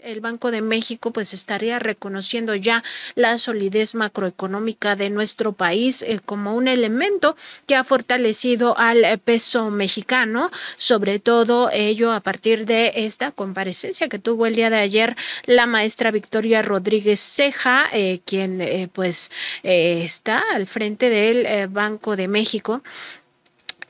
el Banco de México pues estaría reconociendo ya la solidez macroeconómica de nuestro país como un elemento que ha fortalecido al peso mexicano, sobre todo ello a partir de esta comparecencia que tuvo el día de ayer la maestra Victoria Rodríguez Ceja, quien está al frente del Banco de México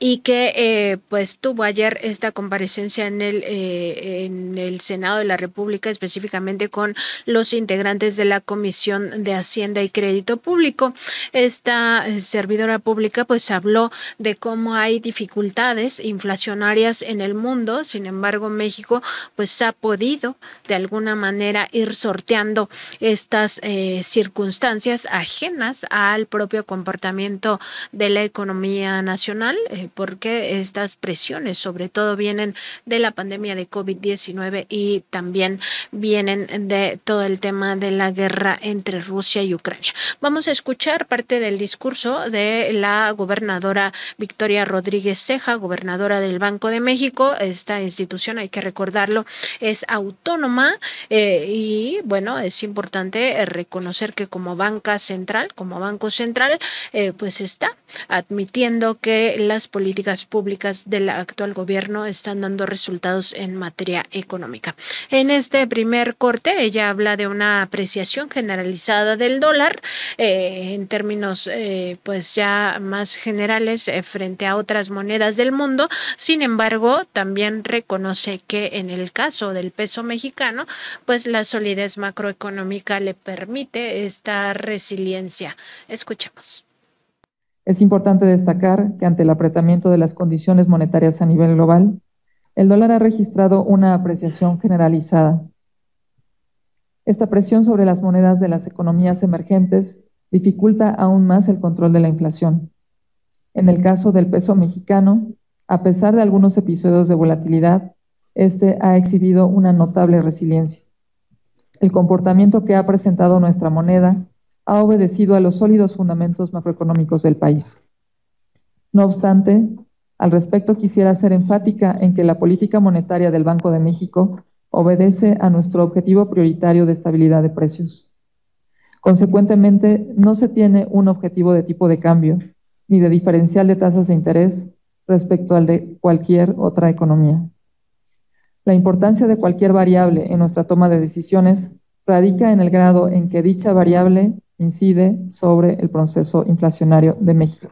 y que pues tuvo ayer esta comparecencia en el Senado de la República, específicamente con los integrantes de la Comisión de Hacienda y Crédito Público. Esta servidora pública pues habló de cómo hay dificultades inflacionarias en el mundo, sin embargo México pues ha podido de alguna manera ir sorteando estas circunstancias ajenas al propio comportamiento de la economía nacional, porque estas presiones sobre todo vienen de la pandemia de COVID-19 y también vienen de todo el tema de la guerra entre Rusia y Ucrania. Vamos a escuchar parte del discurso de la gobernadora Victoria Rodríguez Ceja, gobernadora del Banco de México. Esta institución, hay que recordarlo, es autónoma y bueno, es importante reconocer que como banca central, como banco central, pues está admitiendo que las políticas públicas del actual gobierno están dando resultados en materia económica. En este primer corte, ella habla de una apreciación generalizada del dólar en términos pues ya más generales frente a otras monedas del mundo. Sin embargo, también reconoce que en el caso del peso mexicano, pues la solidez macroeconómica le permite esta resiliencia. Escuchemos. Es importante destacar que ante el apretamiento de las condiciones monetarias a nivel global, el dólar ha registrado una apreciación generalizada. Esta presión sobre las monedas de las economías emergentes dificulta aún más el control de la inflación. En el caso del peso mexicano, a pesar de algunos episodios de volatilidad, este ha exhibido una notable resiliencia. El comportamiento que ha presentado nuestra moneda ha obedecido a los sólidos fundamentos macroeconómicos del país. No obstante, al respecto quisiera ser enfática en que la política monetaria del Banco de México obedece a nuestro objetivo prioritario de estabilidad de precios. Consecuentemente, no se tiene un objetivo de tipo de cambio ni de diferencial de tasas de interés respecto al de cualquier otra economía. La importancia de cualquier variable en nuestra toma de decisiones radica en el grado en que dicha variable incide sobre el proceso inflacionario de México.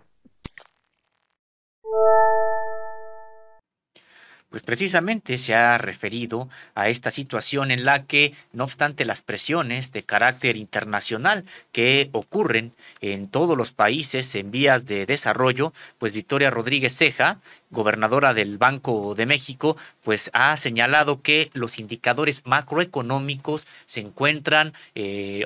Pues precisamente se ha referido a esta situación en la que, no obstante las presiones de carácter internacional que ocurren en todos los países en vías de desarrollo, pues Victoria Rodríguez Ceja, gobernadora del Banco de México, pues ha señalado que los indicadores macroeconómicos se encuentran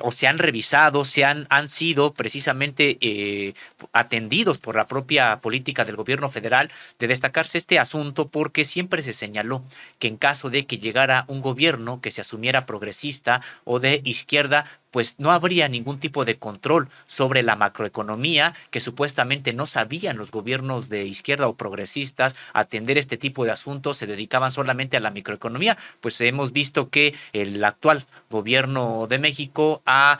o se han revisado, han sido precisamente atendidos por la propia política del gobierno federal. De destacarse este asunto porque siempre se señaló que en caso de que llegara un gobierno que se asumiera progresista o de izquierda, pues no habría ningún tipo de control sobre la macroeconomía, que supuestamente no sabían los gobiernos de izquierda o progresistas atender este tipo de asuntos, se dedicaban solamente a la microeconomía. Pues hemos visto que el actual gobierno de México ha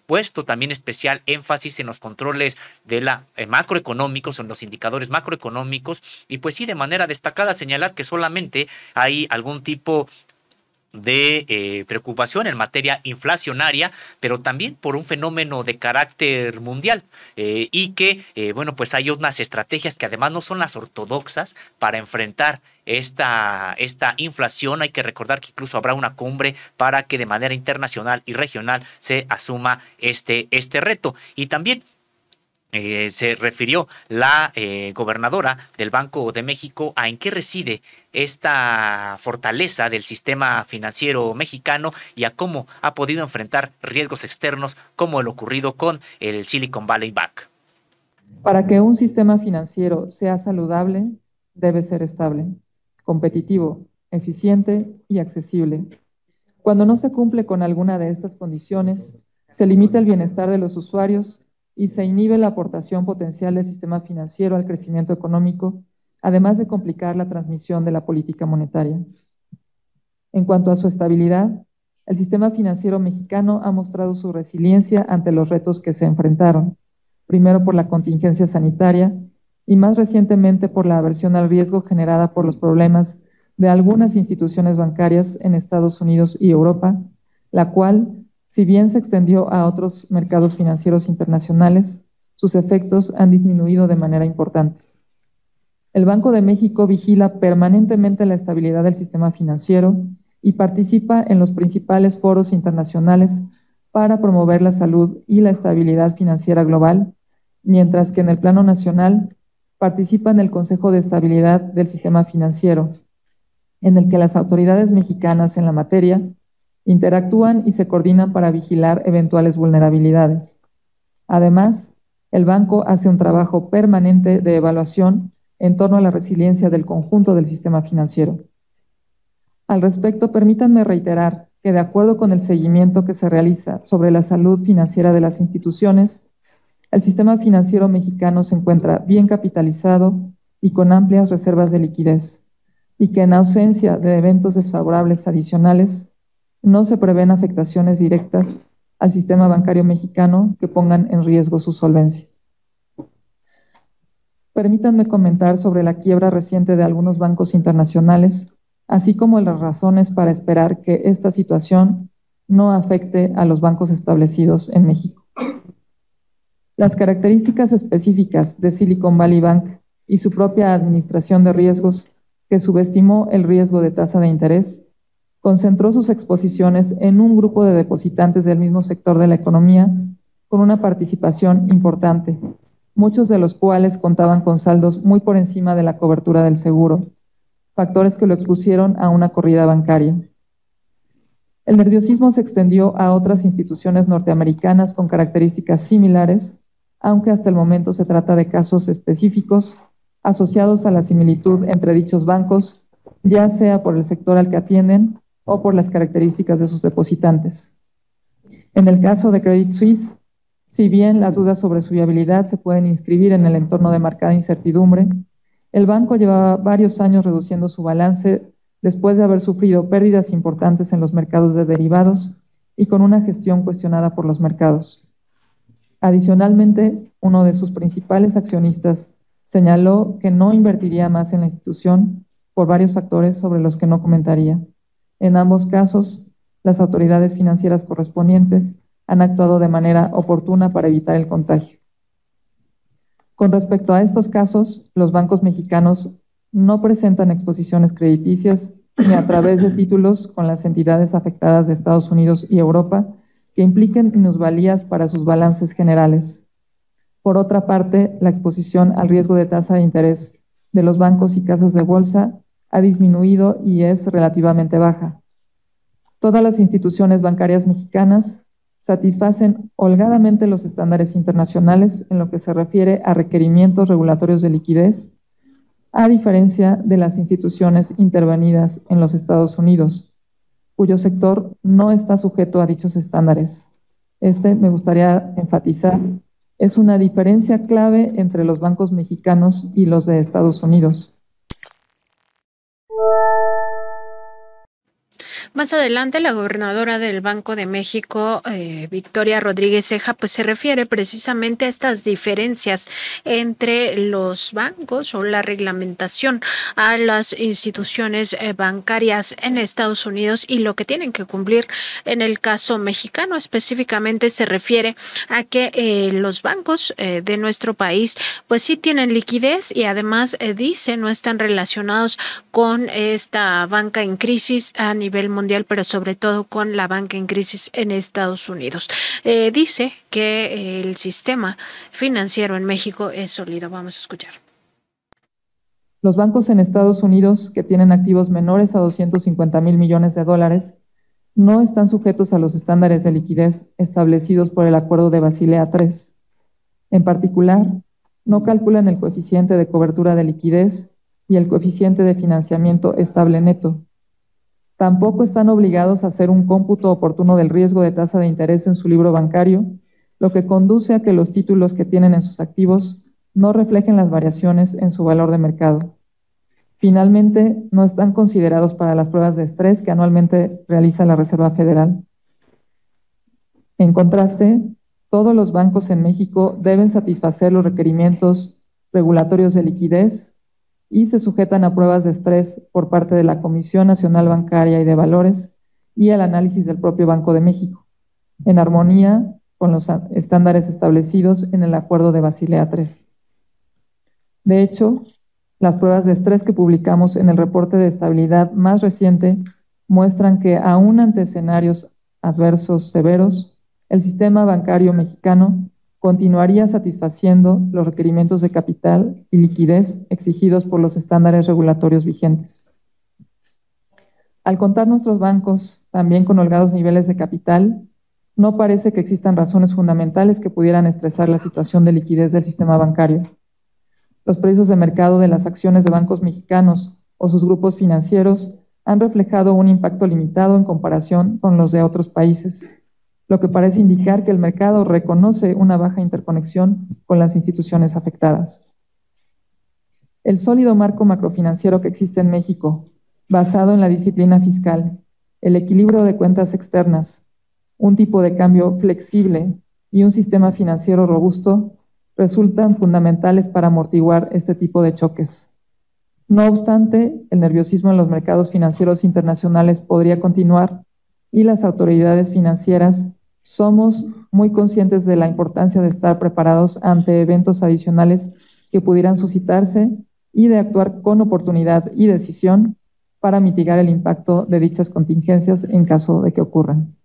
puesto también especial énfasis en los controles de la macroeconómicos, en los indicadores macroeconómicos, y pues sí, de manera destacada señalar que solamente hay algún tipo de preocupación en materia inflacionaria, pero también por un fenómeno de carácter mundial y que, bueno, pues hay unas estrategias que además no son las ortodoxas para enfrentar esta inflación. Hay que recordar que incluso habrá una cumbre para que de manera internacional y regional se asuma este reto. Y también se refirió la gobernadora del Banco de México a en qué reside esta fortaleza del sistema financiero mexicano y a cómo ha podido enfrentar riesgos externos como el ocurrido con el Silicon Valley Bank. Para que un sistema financiero sea saludable, debe ser estable, competitivo, eficiente y accesible. Cuando no se cumple con alguna de estas condiciones, se limita el bienestar de los usuarios y se inhibe la aportación potencial del sistema financiero al crecimiento económico, además de complicar la transmisión de la política monetaria. En cuanto a su estabilidad, el sistema financiero mexicano ha mostrado su resiliencia ante los retos que se enfrentaron, primero por la contingencia sanitaria y más recientemente por la aversión al riesgo generada por los problemas de algunas instituciones bancarias en Estados Unidos y Europa, la cual, si bien se extendió a otros mercados financieros internacionales, sus efectos han disminuido de manera importante. El Banco de México vigila permanentemente la estabilidad del sistema financiero y participa en los principales foros internacionales para promover la salud y la estabilidad financiera global, mientras que en el plano nacional participa en el Consejo de Estabilidad del Sistema Financiero, en el que las autoridades mexicanas en la materia interactúan y se coordinan para vigilar eventuales vulnerabilidades. Además, el banco hace un trabajo permanente de evaluación en torno a la resiliencia del conjunto del sistema financiero. Al respecto, permítanme reiterar que de acuerdo con el seguimiento que se realiza sobre la salud financiera de las instituciones, el sistema financiero mexicano se encuentra bien capitalizado y con amplias reservas de liquidez, y que en ausencia de eventos desfavorables adicionales, no se prevén afectaciones directas al sistema bancario mexicano que pongan en riesgo su solvencia. Permítanme comentar sobre la quiebra reciente de algunos bancos internacionales, así como las razones para esperar que esta situación no afecte a los bancos establecidos en México. Las características específicas de Silicon Valley Bank y su propia administración de riesgos, que subestimó el riesgo de tasa de interés, concentró sus exposiciones en un grupo de depositantes del mismo sector de la economía con una participación importante, muchos de los cuales contaban con saldos muy por encima de la cobertura del seguro, factores que lo expusieron a una corrida bancaria. El nerviosismo se extendió a otras instituciones norteamericanas con características similares, aunque hasta el momento se trata de casos específicos asociados a la similitud entre dichos bancos, ya sea por el sector al que atienden o por las características de sus depositantes. En el caso de Credit Suisse, si bien las dudas sobre su viabilidad se pueden inscribir en el entorno de marcada incertidumbre, el banco llevaba varios años reduciendo su balance después de haber sufrido pérdidas importantes en los mercados de derivados y con una gestión cuestionada por los mercados. Adicionalmente, uno de sus principales accionistas señaló que no invertiría más en la institución por varios factores sobre los que no comentaría. En ambos casos, las autoridades financieras correspondientes han actuado de manera oportuna para evitar el contagio. Con respecto a estos casos, los bancos mexicanos no presentan exposiciones crediticias ni a través de títulos con las entidades afectadas de Estados Unidos y Europa que impliquen minusvalías para sus balances generales. Por otra parte, la exposición al riesgo de tasa de interés de los bancos y casas de bolsa ha disminuido y es relativamente baja. Todas las instituciones bancarias mexicanas satisfacen holgadamente los estándares internacionales en lo que se refiere a requerimientos regulatorios de liquidez, a diferencia de las instituciones intervenidas en los Estados Unidos, cuyo sector no está sujeto a dichos estándares. Me gustaría enfatizar, es una diferencia clave entre los bancos mexicanos y los de Estados Unidos. Más adelante, la gobernadora del Banco de México, Victoria Rodríguez Ceja, pues se refiere precisamente a estas diferencias entre los bancos o la reglamentación a las instituciones bancarias en Estados Unidos y lo que tienen que cumplir en el caso mexicano. Específicamente se refiere a que los bancos de nuestro país pues sí tienen liquidez y además dice no están relacionados con esta banca en crisis a nivel mundial, pero sobre todo con la banca en crisis en Estados Unidos. Dice que el sistema financiero en México es sólido. Vamos a escuchar. Los bancos en Estados Unidos que tienen activos menores a 250,000 millones de dólares no están sujetos a los estándares de liquidez establecidos por el Acuerdo de Basilea III. En particular, no calculan el coeficiente de cobertura de liquidez y el coeficiente de financiamiento estable neto. Tampoco están obligados a hacer un cómputo oportuno del riesgo de tasa de interés en su libro bancario, lo que conduce a que los títulos que tienen en sus activos no reflejen las variaciones en su valor de mercado. Finalmente, no están considerados para las pruebas de estrés que anualmente realiza la Reserva Federal. En contraste, todos los bancos en México deben satisfacer los requerimientos regulatorios de liquidez y se sujetan a pruebas de estrés por parte de la Comisión Nacional Bancaria y de Valores y al análisis del propio Banco de México, en armonía con los estándares establecidos en el Acuerdo de Basilea III. De hecho, las pruebas de estrés que publicamos en el reporte de estabilidad más reciente muestran que, aún ante escenarios adversos severos, el sistema bancario mexicano continuaría satisfaciendo los requerimientos de capital y liquidez exigidos por los estándares regulatorios vigentes. Al contar nuestros bancos también con holgados niveles de capital, no parece que existan razones fundamentales que pudieran estresar la situación de liquidez del sistema bancario. Los precios de mercado de las acciones de bancos mexicanos o sus grupos financieros han reflejado un impacto limitado en comparación con los de otros países, lo que parece indicar que el mercado reconoce una baja interconexión con las instituciones afectadas. El sólido marco macrofinanciero que existe en México, basado en la disciplina fiscal, el equilibrio de cuentas externas, un tipo de cambio flexible y un sistema financiero robusto, resultan fundamentales para amortiguar este tipo de choques. No obstante, el nerviosismo en los mercados financieros internacionales podría continuar y las autoridades financieras somos muy conscientes de la importancia de estar preparados ante eventos adicionales que pudieran suscitarse y de actuar con oportunidad y decisión para mitigar el impacto de dichas contingencias en caso de que ocurran.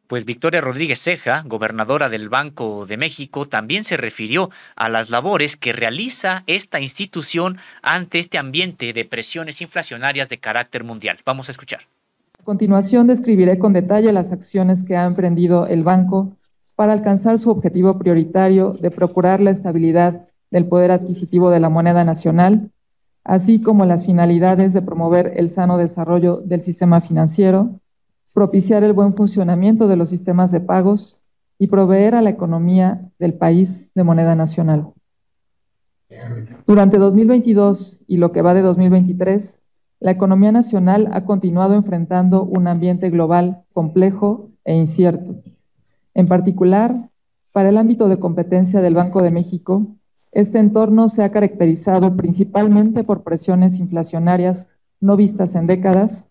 Pues Victoria Rodríguez Ceja, gobernadora del Banco de México, también se refirió a las labores que realiza esta institución ante este ambiente de presiones inflacionarias de carácter mundial. Vamos a escuchar. A continuación describiré con detalle las acciones que ha emprendido el banco para alcanzar su objetivo prioritario de procurar la estabilidad del poder adquisitivo de la moneda nacional, así como las finalidades de promover el sano desarrollo del sistema financiero, propiciar el buen funcionamiento de los sistemas de pagos y proveer a la economía del país de moneda nacional. Durante 2022 y lo que va de 2023, la economía nacional ha continuado enfrentando un ambiente global complejo e incierto. En particular, para el ámbito de competencia del Banco de México, este entorno se ha caracterizado principalmente por presiones inflacionarias no vistas en décadas,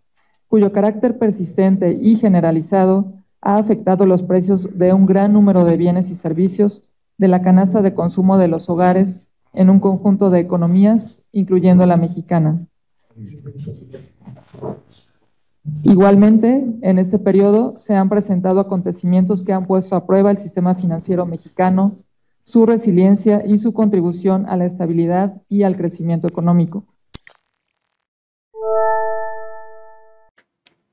cuyo carácter persistente y generalizado ha afectado los precios de un gran número de bienes y servicios de la canasta de consumo de los hogares en un conjunto de economías, incluyendo la mexicana. Igualmente, en este periodo se han presentado acontecimientos que han puesto a prueba el sistema financiero mexicano, su resiliencia y su contribución a la estabilidad y al crecimiento económico.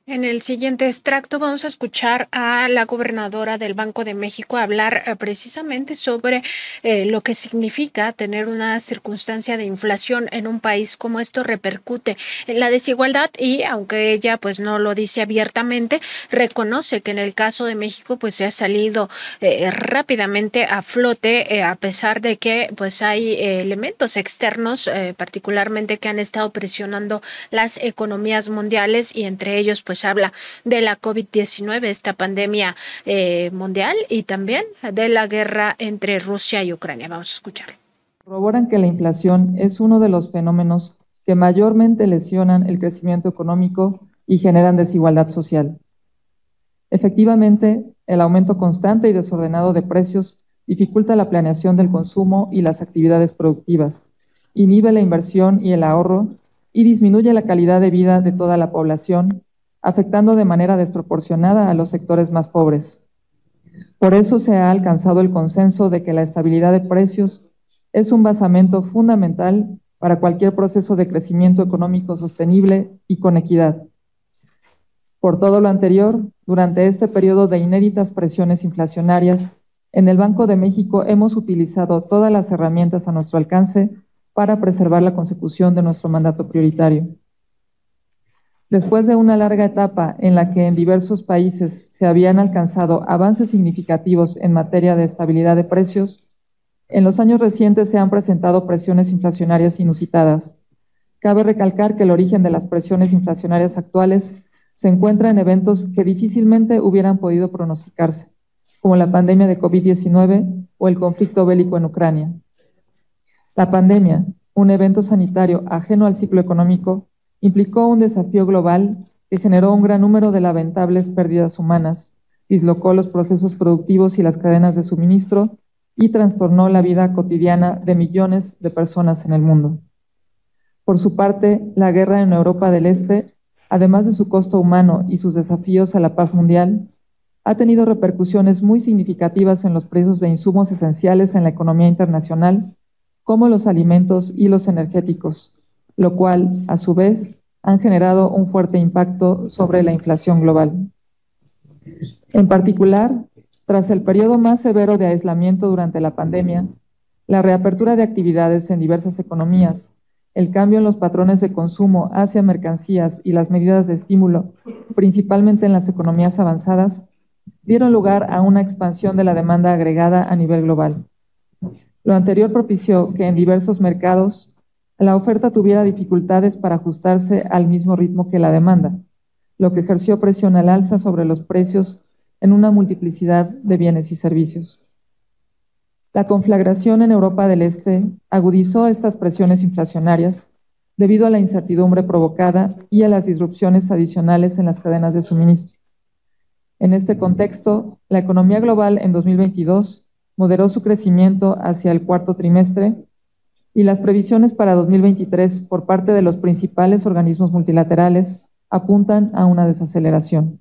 En el siguiente extracto vamos a escuchar a la gobernadora del Banco de México hablar precisamente sobre lo que significa tener una circunstancia de inflación en un país como esto repercute en la desigualdad y aunque ella pues no lo dice abiertamente, reconoce que en el caso de México pues se ha salido rápidamente a flote a pesar de que pues hay elementos externos particularmente que han estado presionando las economías mundiales y entre ellos pues habla de la COVID-19, esta pandemia mundial y también de la guerra entre Rusia y Ucrania. Vamos a escuchar. Corroboran que la inflación es uno de los fenómenos que mayormente lesionan el crecimiento económico y generan desigualdad social. Efectivamente, el aumento constante y desordenado de precios dificulta la planeación del consumo y las actividades productivas, inhibe la inversión y el ahorro y disminuye la calidad de vida de toda la población, afectando de manera desproporcionada a los sectores más pobres. Por eso se ha alcanzado el consenso de que la estabilidad de precios es un basamento fundamental para cualquier proceso de crecimiento económico sostenible y con equidad. Por todo lo anterior, durante este periodo de inéditas presiones inflacionarias, en el Banco de México hemos utilizado todas las herramientas a nuestro alcance para preservar la consecución de nuestro mandato prioritario. Después de una larga etapa en la que en diversos países se habían alcanzado avances significativos en materia de estabilidad de precios, En los años recientes se han presentado presiones inflacionarias inusitadas. Cabe recalcar que el origen de las presiones inflacionarias actuales se encuentra en eventos que difícilmente hubieran podido pronosticarse, como la pandemia de COVID-19 o el conflicto bélico en Ucrania. La pandemia, un evento sanitario ajeno al ciclo económico, implicó un desafío global que generó un gran número de lamentables pérdidas humanas, dislocó los procesos productivos y las cadenas de suministro y trastornó la vida cotidiana de millones de personas en el mundo. Por su parte, la guerra en Europa del Este, además de su costo humano y sus desafíos a la paz mundial, ha tenido repercusiones muy significativas en los precios de insumos esenciales en la economía internacional, como los alimentos y los energéticos, lo cual, a su vez, han generado un fuerte impacto sobre la inflación global. En particular, tras el periodo más severo de aislamiento durante la pandemia, la reapertura de actividades en diversas economías, el cambio en los patrones de consumo hacia mercancías y las medidas de estímulo, principalmente en las economías avanzadas, dieron lugar a una expansión de la demanda agregada a nivel global. Lo anterior propició que en diversos mercados la oferta tuviera dificultades para ajustarse al mismo ritmo que la demanda, lo que ejerció presión al alza sobre los precios en una multiplicidad de bienes y servicios. La conflagración en Europa del Este agudizó estas presiones inflacionarias debido a la incertidumbre provocada y a las disrupciones adicionales en las cadenas de suministro. En este contexto, la economía global en 2022 moderó su crecimiento hacia el cuarto trimestre y las previsiones para 2023 por parte de los principales organismos multilaterales apuntan a una desaceleración.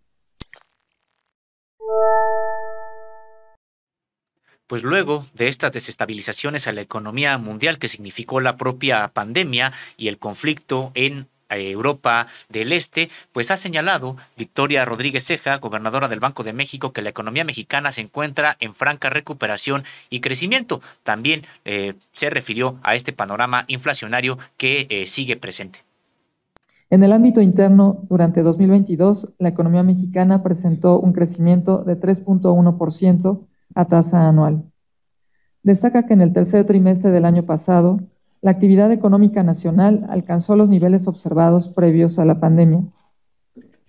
Pues luego de estas desestabilizaciones a la economía mundial que significó la propia pandemia y el conflicto en Europa del Este, pues ha señalado Victoria Rodríguez Ceja, gobernadora del Banco de México, que la economía mexicana se encuentra en franca recuperación y crecimiento. También se refirió a este panorama inflacionario que sigue presente. En el ámbito interno, durante 2022, la economía mexicana presentó un crecimiento de 3.1% a tasa anual. Destaca que en el tercer trimestre del año pasado, la actividad económica nacional alcanzó los niveles observados previos a la pandemia.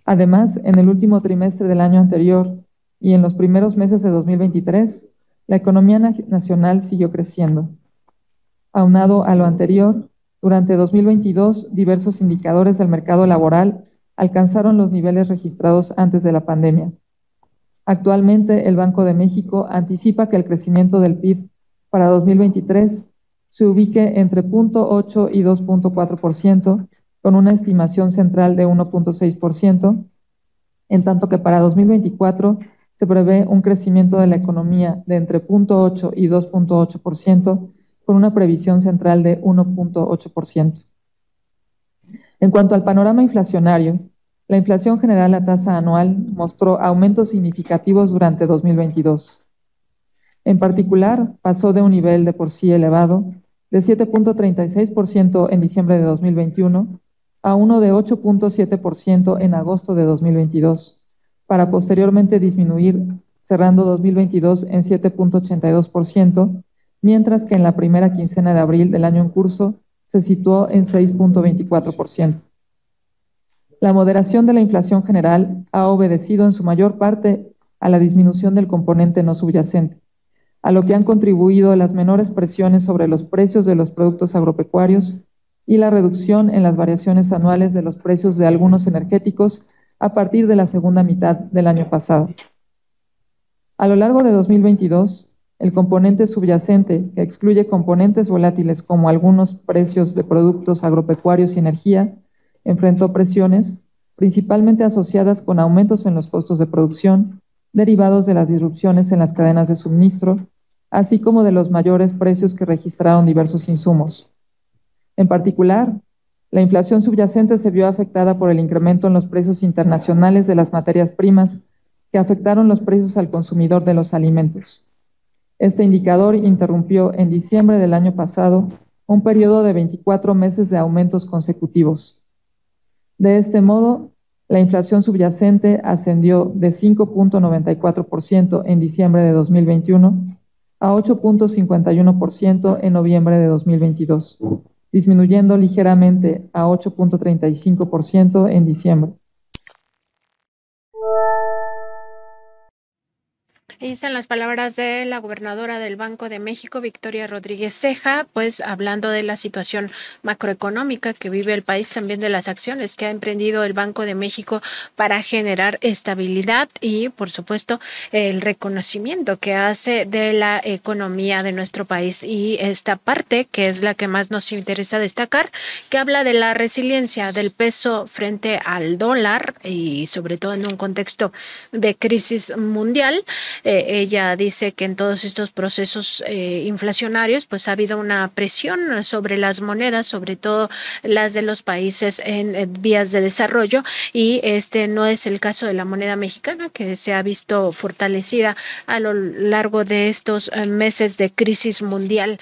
Además, en el último trimestre del año anterior y en los primeros meses de 2023, la economía nacional siguió creciendo. Aunado a lo anterior, durante 2022, diversos indicadores del mercado laboral alcanzaron los niveles registrados antes de la pandemia. Actualmente, el Banco de México anticipa que el crecimiento del PIB para 2023 se ubique entre 0.8 y 2.4%, con una estimación central de 1.6%, en tanto que para 2024 se prevé un crecimiento de la economía de entre 0.8 y 2.8%, con una previsión central de 1.8%. En cuanto al panorama inflacionario, la inflación general a tasa anual mostró aumentos significativos durante 2022. En particular, pasó de un nivel de por sí elevado de 7.36% en diciembre de 2021 a uno de 8.7% en agosto de 2022, para posteriormente disminuir, cerrando 2022 en 7.82%, mientras que en la primera quincena de abril del año en curso se situó en 6.24%. La moderación de la inflación general ha obedecido en su mayor parte a la disminución del componente no subyacente, a lo que han contribuido las menores presiones sobre los precios de los productos agropecuarios y la reducción en las variaciones anuales de los precios de algunos energéticos a partir de la segunda mitad del año pasado. A lo largo de 2022, el componente subyacente, que excluye componentes volátiles como algunos precios de productos agropecuarios y energía, enfrentó presiones, principalmente asociadas con aumentos en los costos de producción, derivados de las disrupciones en las cadenas de suministro, así como de los mayores precios que registraron diversos insumos. En particular, la inflación subyacente se vio afectada por el incremento en los precios internacionales de las materias primas, que afectaron los precios al consumidor de los alimentos. Este indicador interrumpió en diciembre del año pasado un periodo de 24 meses de aumentos consecutivos. De este modo, la inflación subyacente ascendió de 5.94% en diciembre de 2021 a 8.51% en noviembre de 2022, disminuyendo ligeramente a 8.35% en diciembre. Dicen las palabras de la gobernadora del Banco de México, Victoria Rodríguez Ceja, pues hablando de la situación macroeconómica que vive el país, también de las acciones que ha emprendido el Banco de México para generar estabilidad y, por supuesto, el reconocimiento que hace de la economía de nuestro país. Y esta parte, que es la que más nos interesa destacar, que habla de la resiliencia del peso frente al dólar y sobre todo en un contexto de crisis mundial. Ella dice que en todos estos procesos inflacionarios pues ha habido una presión sobre las monedas, sobre todo las de los países en vías de desarrollo, y este no es el caso de la moneda mexicana, que se ha visto fortalecida a lo largo de estos meses de crisis mundial.